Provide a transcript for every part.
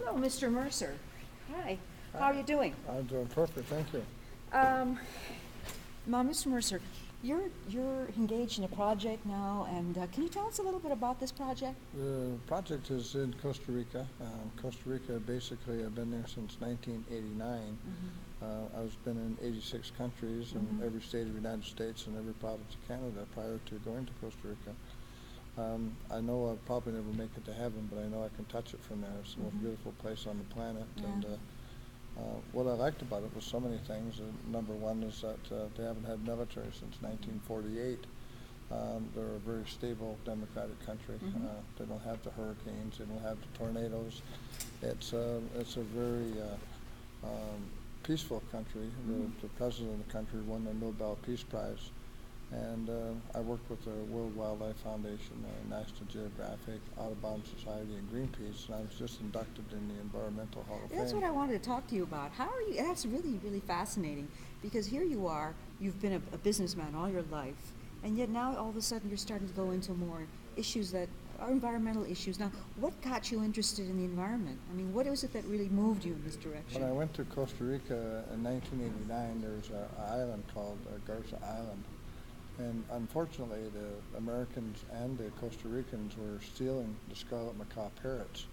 Hello, Mr. Mercer. Hi. How are you doing? I'm doing perfect, thank you. Mr. Mercer, you're engaged in a project now, and can you tell us a little bit about this project? The project is in Costa Rica. Costa Rica, basically, I've been there since 1989. I've been in 86 countries in every state of the United States and every province of Canada prior to going to Costa Rica. I know I'll probably never make it to heaven, but I know I can touch it from there. It's the most beautiful place on the planet. Yeah. And what I liked about it was so many things. Number one is that they haven't had military since 1948. They're a very stable democratic country. They don't have the hurricanes. They don't have the tornadoes. It's a very peaceful country. The president of the country won the Nobel Peace Prize. And I worked with the World Wildlife Foundation, National Geographic, Audubon Society, and Greenpeace, and I was just inducted in the Environmental Hall of Fame. That's what I wanted to talk to you about. How are you? That's really, really fascinating, because here you are, you've been a businessman all your life, and yet now all of a sudden you're starting to go into more issues that are environmental issues. Now, what got you interested in the environment? I mean, what was it that really moved you in this direction? When I went to Costa Rica in 1989, there was an island called Garza Island. And unfortunately, the Americans and the Costa Ricans were stealing the scarlet macaw parrots.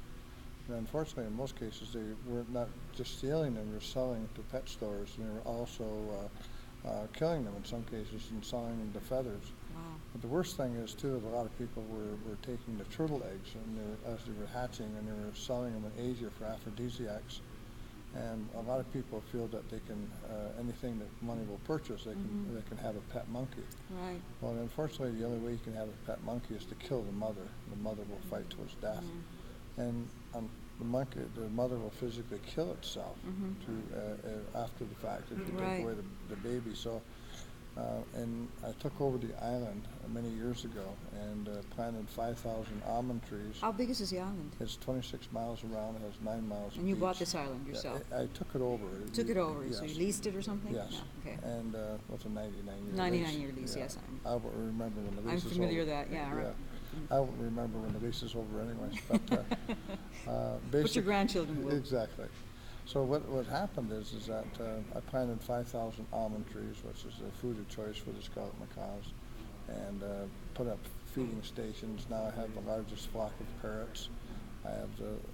And unfortunately, in most cases, they were not just stealing them, they were selling to pet stores, and they were also killing them in some cases and selling them the feathers. Wow. But the worst thing is, too, that a lot of people were taking the turtle eggs and as they were hatching, and they were selling them in Asia for aphrodisiacs. And a lot of people feel that they can, anything that money will purchase, they can have a pet monkey. Right. Well, unfortunately, the only way you can have a pet monkey is to kill the mother. The mother will fight to its death. And the mother will physically kill itself after the fact if you take away the baby. So, and I took over the island many years ago and planted 5,000 almond trees. How big is this island? It's 26 miles around. It has 9 miles of And you beach. bought this island yourself? Yeah, I took it over. Took it over, yes. so you leased it or something? Yes. Yeah, okay. And what's a 99-year 99-year lease, yes. I won't remember when the lease is over. I'm familiar with that, yeah. Right. I won't remember when the lease is over anyways. But But your grandchildren will. Exactly. So what happened is that I planted 5,000 almond trees, which is the food of choice for the scarlet macaws, and put up feeding stations. Now I have the largest flock of parrots. I have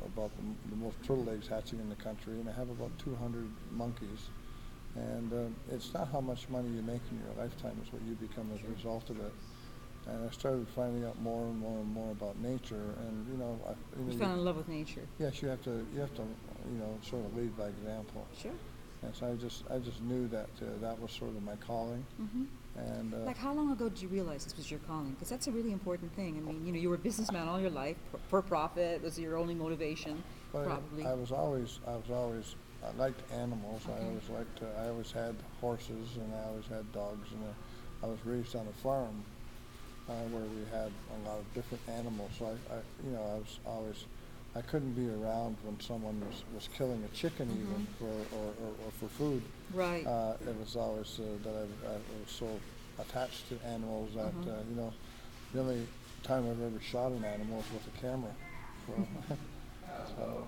about the most turtle eggs hatching in the country, and I have about 200 monkeys. And it's not how much money you make in your lifetime, it's what you become as a result of it. And I started finding out more and more and more about nature, and You fell in love with nature. Yes, you have to sort of lead by example. Sure. And so I just knew that that was sort of my calling. And Like, how long ago did you realize this was your calling? Because that's a really important thing. I mean, you were a businessman all your life. For profit was your only motivation, probably. I liked animals. Okay. I always had horses, and I always had dogs, and I was raised on a farm where we had a lot of different animals. So I couldn't be around when someone was killing a chicken even or for food. Right. It was always that I was so attached to animals that the only time I've ever shot an animal was with a camera. So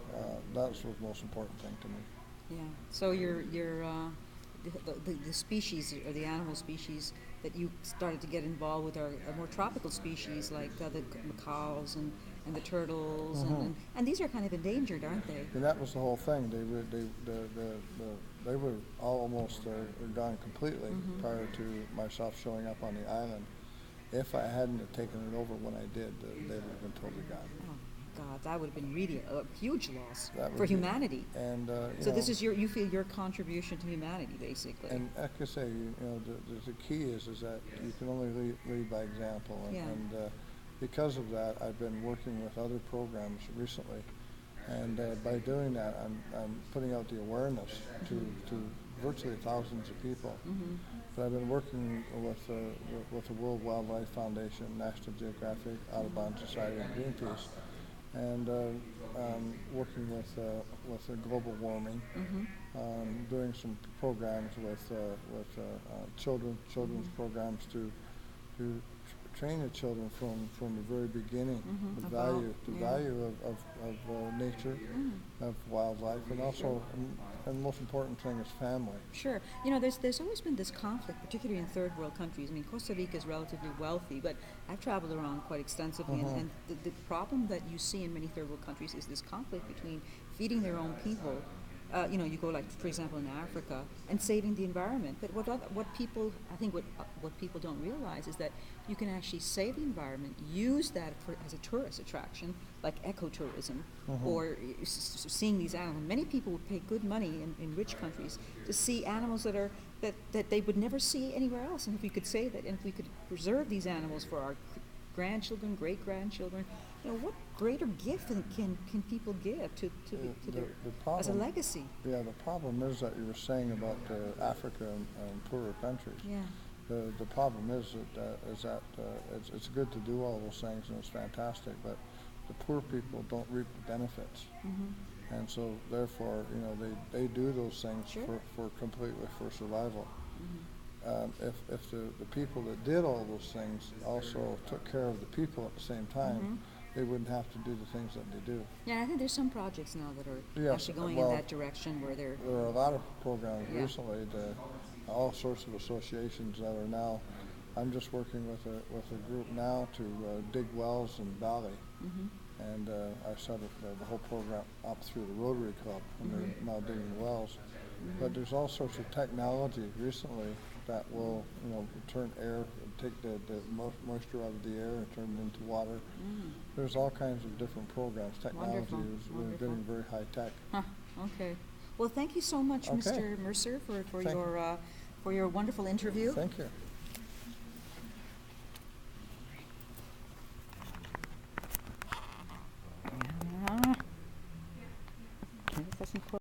that was the most important thing to me. Yeah. So the species or the animal species that you started to get involved with are more tropical species like the macaws and the turtles and these are kind of endangered, aren't they? And that was the whole thing. They were almost gone completely prior to myself showing up on the island. If I hadn't have taken it over when I did, they would have been totally gone. Oh God, that would have been really a huge loss for humanity. And so this is you feel your contribution to humanity, basically. And like I say, the key is that you can only lead by example. And because of that, I've been working with other programs recently, and by doing that, I'm putting out the awareness to virtually thousands of people. But I've been working with the World Wildlife Foundation, National Geographic, Audubon Society, and Greenpeace, and working with global warming, doing some programs with children's programs to train the children from the very beginning, the about, value of nature, of wildlife, and also, and the most important thing is family. Sure. You know, there's always been this conflict, particularly in third world countries. I mean, Costa Rica is relatively wealthy, but I've traveled around quite extensively, and the problem that you see in many third world countries is this conflict between feeding their own people. You know, you go like, for example, in Africa, and saving the environment. But what people, I think what people don't realize is that you can actually save the environment, use that as a tourist attraction, like ecotourism, or seeing these animals. Many people would pay good money in rich countries to see animals that they would never see anywhere else. And if we could save it, and if we could preserve these animals for our grandchildren, great-grandchildren, you know, what greater gift can people give to their, problem, as a legacy? Yeah, the problem is that you were saying about Africa and poorer countries. Yeah. The problem is that it's good to do all those things, and it's fantastic, but the poor people don't reap the benefits. And so therefore, you know, they do those things for completely for survival. If the people that did all those things also took care of the people at the same time, they wouldn't have to do the things that they do. Yeah, I think there's some projects now that are actually going in that direction where they're... There are a lot of programs recently, all sorts of associations that are now, I'm just working with a group now to dig wells in Bali. And I set the whole program up through the Rotary Club, and they're now digging wells. But there's all sorts of technology recently that will, you know, turn air, take the moisture out of the air and turn it into water. There's all kinds of different programs. Technology is really getting very high tech. Okay. Well, thank you so much, Mr. Mercer, for your wonderful interview. Thank you. It doesn't